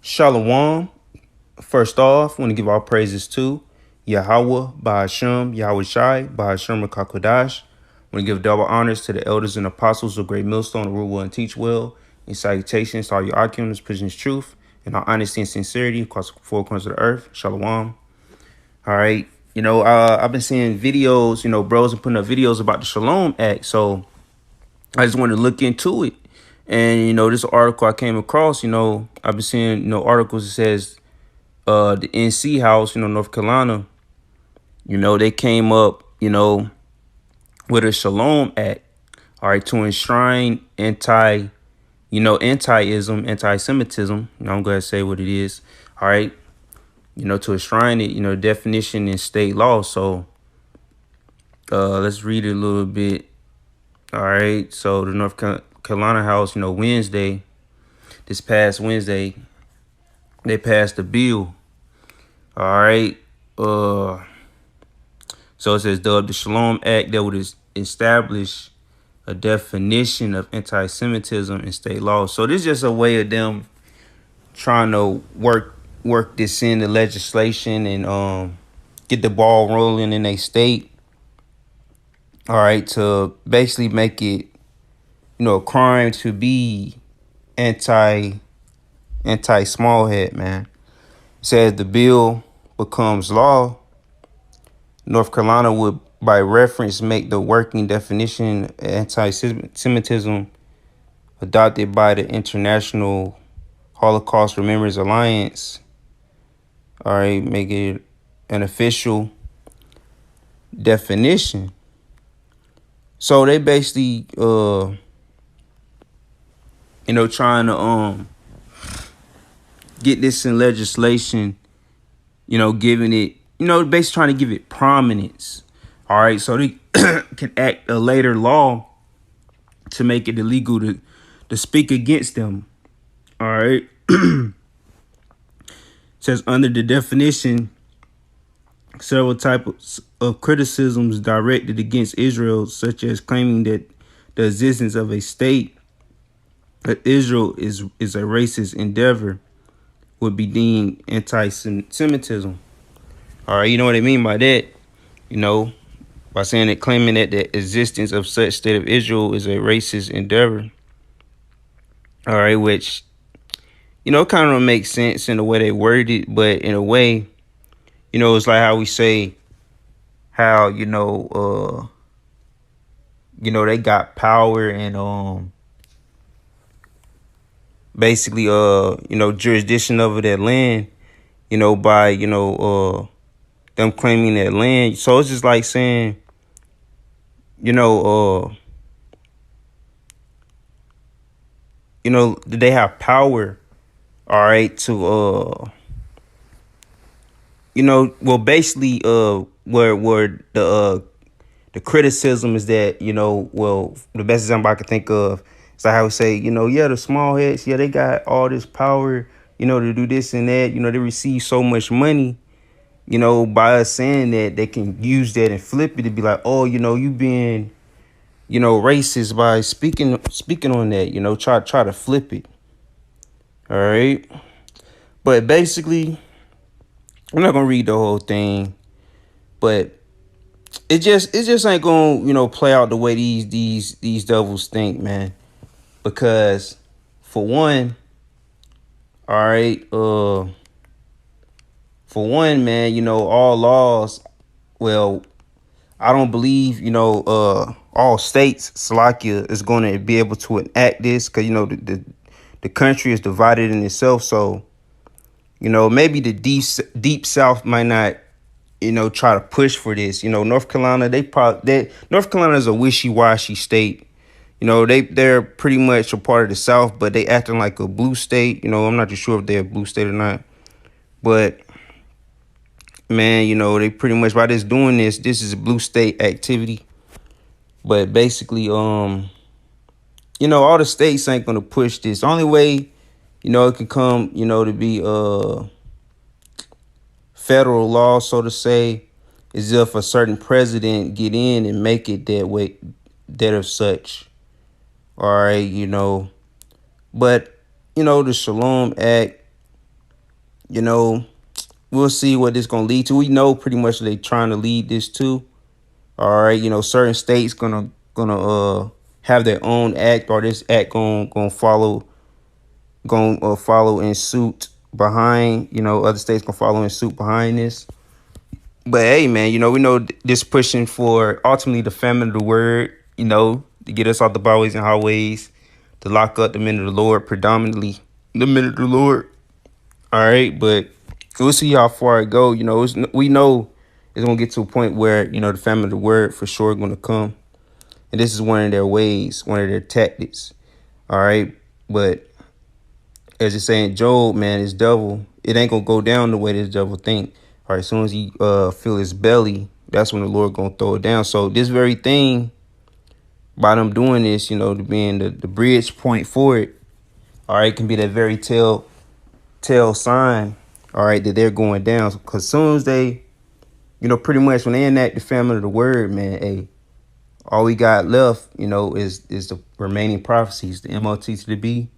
Shalom. First off, I want to give all praises to Yahweh, Ba'ashem, Yahweh Shai, Ba'ashem Rakakodash. I want to give double honors to the elders and apostles of Great Millstone, the rule well and teach well. And salutations to all your arguments, preaching truth, and our honesty and sincerity across the four corners of the earth. Shalom. All right. I've been seeing videos, bros are putting up videos about the Shalom Act. So I just wanted to look into it. And, this article I came across, I've been seeing, articles that says the NC House, North Carolina, they came up, with a Shalom Act, all right, to enshrine anti-ism, anti-Semitism. I'm going to say what it is, all right, to enshrine it, definition in state law. So let's read it a little bit. All right, so the North Carolina House, this past Wednesday, they passed a bill. All right. So it says the Shalom Act that would establish a definition of anti-Semitism in state law. So this is just a way of them trying to work this in the legislation and get the ball rolling in a state. All right, to basically make it, a crime to be anti-smallhead, man. It says the bill becomes law, North Carolina would, by reference, make the working definition of anti-Semitism adopted by the International Holocaust Remembrance Alliance. All right, make it an official definition. So they basically, trying to get this in legislation, giving it, basically trying to give it prominence. All right, so they can act a later law to make it illegal to speak against them. All right. It says under the definition, several types of criticisms directed against Israel, such as claiming that the existence of a state that Israel is a racist endeavor, would be deemed anti-Semitism. All right, you know what I mean by that? By saying that claiming that the existence of such state of Israel is a racist endeavor. All right, which, kind of makes sense in the way they worded it, but in a way, it's like how we say how, they got power and basically jurisdiction over that land, by them claiming that land. So it's just like saying, they have power, all right, to basically where the criticism is that, the best example I can think of is like how we say, the small heads, they got all this power, to do this and that, they receive so much money, by us saying that, they can use that and flip it to be like, oh, you being, racist by speaking on that, try to flip it. All right. But basically, I'm not gonna read the whole thing, but it just ain't gonna play out the way these devils think, man. Because for one, all right, for one, man, all laws, well, I don't believe, all states, Slovakia, is going to be able to enact this because, the country is divided in itself. So, maybe the deep South might not, try to push for this. North Carolina, North Carolina is a wishy-washy state. They're pretty much a part of the South, but they acting like a blue state. I'm not too sure if they're a blue state or not. But man, they pretty much by this doing this is a blue state activity. But basically, all the states ain't gonna push this. The only way, it can come, to be federal law, so to say, is if a certain president get in and make it that way, that of such. All right, but the Shalom Act, you know, we'll see what this gonna lead to. We know pretty much they trying to lead this to. All right, you know, certain states gonna have their own act, or this act gonna follow in suit behind. You know, other states gonna follow in suit behind this. But hey, man, you know, we know this pushing for ultimately the famine of the word. You know, to get us off the byways and highways, to lock up the men of the Lord, predominantly the men of the Lord. All right, but we'll see how far it go. You know, we know it's gonna get to a point where, you know, the famine of the word for sure gonna come, and this is one of their ways, one of their tactics. All right, but as it's saying, Job, man, this devil, it ain't gonna go down the way this devil think. All right, as soon as he feel his belly, that's when the Lord gonna throw it down. So this very thing, by them doing this, you know, to being the bridge point for it, all right, can be that very tell sign, all right, that they're going down. Because as soon as they, you know, pretty much when they enact the family of the word, man, hey, all we got left, you know, is the remaining prophecies, the MOT to the B.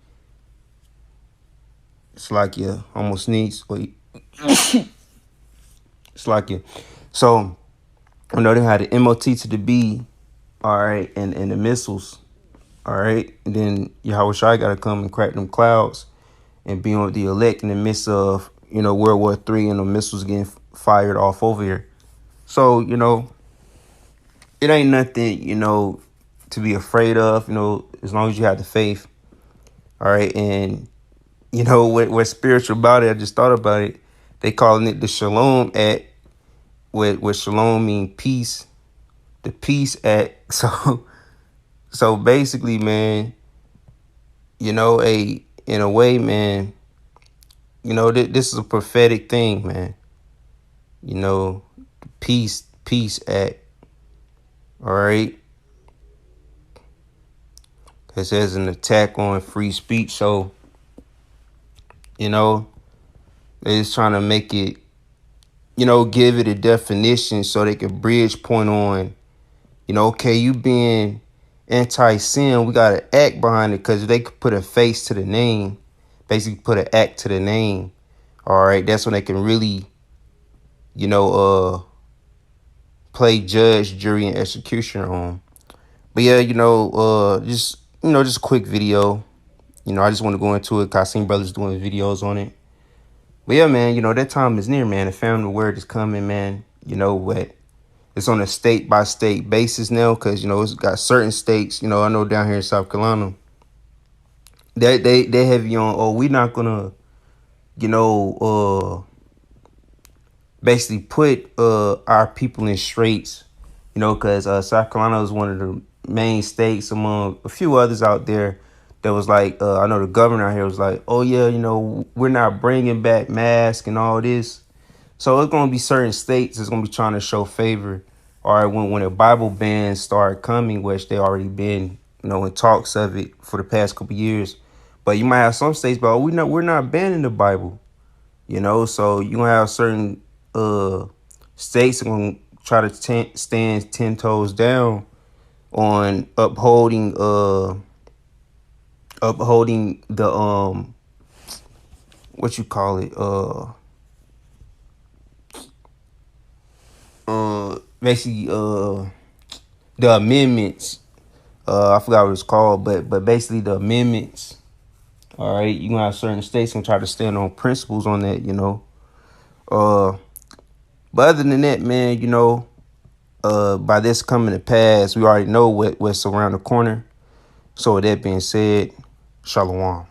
It's like you almost sneeze. Wait. It's like you. So, you know, they had the MOT to the B, all right, and the missiles, all right. And then Yahweh Shai got to come and crack them clouds and be on the elect in the midst of, you know, World War III and the missiles getting fired off over here. So, you know, it ain't nothing, you know, to be afraid of, you know, as long as you have the faith, all right. And, you know, what's spiritual about it, I just thought about it. They calling it the Shalom Act, what Shalom mean peace, the Peace Act. So basically, man, you know, in a way, man, you know, this is a prophetic thing, man. You know, Peace Act, all right. It says an attack on free speech. So, you know, they're just trying to make it, you know, give it a definition so they can bridge point on, you know, okay, you being anti-sin, we got to act behind it, because they could put a face to the name, basically put an act to the name. All right, that's when they can really, you know, play judge, jury, and executioner on. But yeah, you know, just a quick video. You know, I just want to go into it because I seen brothers doing videos on it. But yeah, man, you know, that time is near, man. The family word is coming, man. You know what? It's on a state-by-state basis now, because, you know, it's got certain states, you know, I know down here in South Carolina, they heavy on, oh, we're not going to, you know, basically put our people in straits, you know, because South Carolina is one of the main states among a few others out there that was like, I know the governor out here was like, oh, yeah, you know, we're not bringing back masks and all this. So it's going to be certain states that's going to be trying to show favor. All right, when the Bible bans start coming, which they already been, you know, in talks of it for the past couple of years. But you might have some states, but we're not banning the Bible, you know. So you're going to have certain states that going to try to stand 10 toes down on upholding the what you call it, basically the amendments. I forgot what it's called, but basically the amendments. All right, you're gonna have certain states gonna try to stand on principles on that, you know. But other than that, man, you know, by this coming to pass, we already know what's around the corner. So with that being said, Shalom.